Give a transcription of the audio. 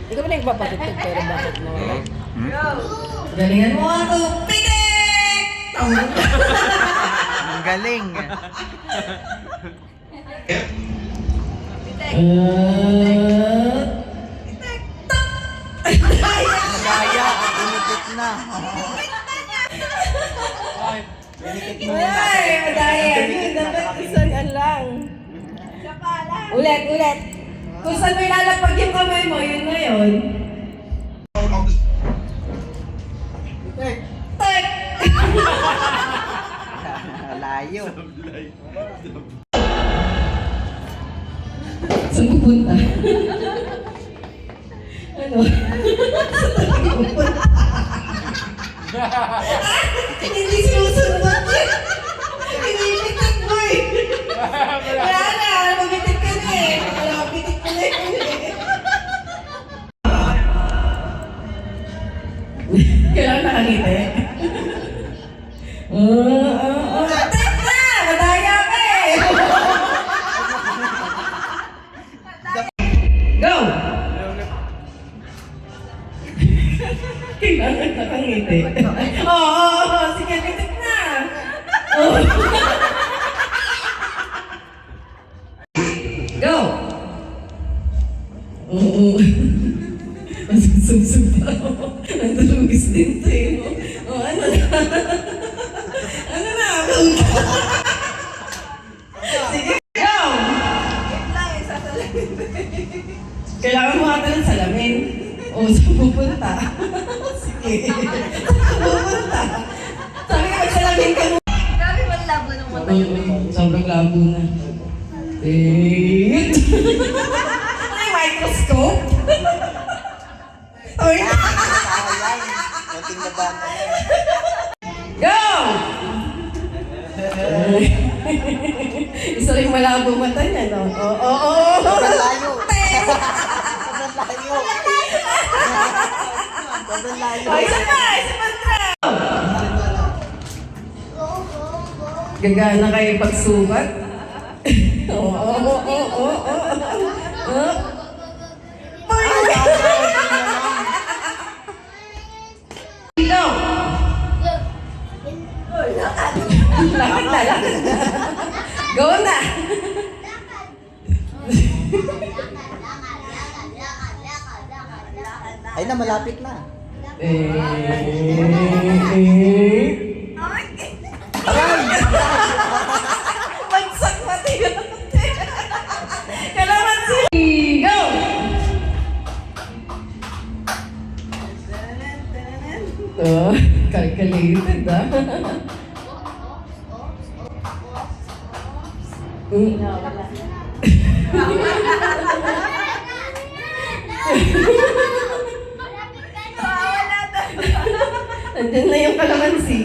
Ikaw ba nagpapatugtog pero bakit nawala? Galingan mo ako, pitik! Ang galing. Madaya, inipit na. Ay, madaya. Dapat isang lang. Ulit, ulit. Kung saan mo ilalapag yung kamay mo, yun ngayon. Tek! Layo. Saan pupunta? Ano? Hindi sinusunod. Inipitik mo eh. Wala na, mabitik ka na eh. Wala, mabitik ka na eh. Kailangan nakangiti. Tek na! Madaya ka eh! Go! Kailangan nakangiti. Oo, sige, bitik na! Oh. Go! Oo. Ang susubsub pa ako. Ang tulugis din to eh. O, ano na? Ano na? Sige, go! Kailangan mo ata ng salamin. O, saan pupunta? Sige. Saan pupunta? Sabi ka, magsalamin ka mo. Grabe man labo ng mata yun. Sobrang labo na. Eh. May microscope? Oy! Konting laban. Go! Isa rin malabo mata niya, no? Oo. Sobrang layo. Sobrang layo. Sobrang layo. O, isa pa! Isa pa tra! Gagana kayo pagsukat? Oo. Go! Lakad na. Go na! Ay na, malapit na. Bagsak pati yun. Kailangan go! Oh, calculated ah. Andyan na yung kalamansi.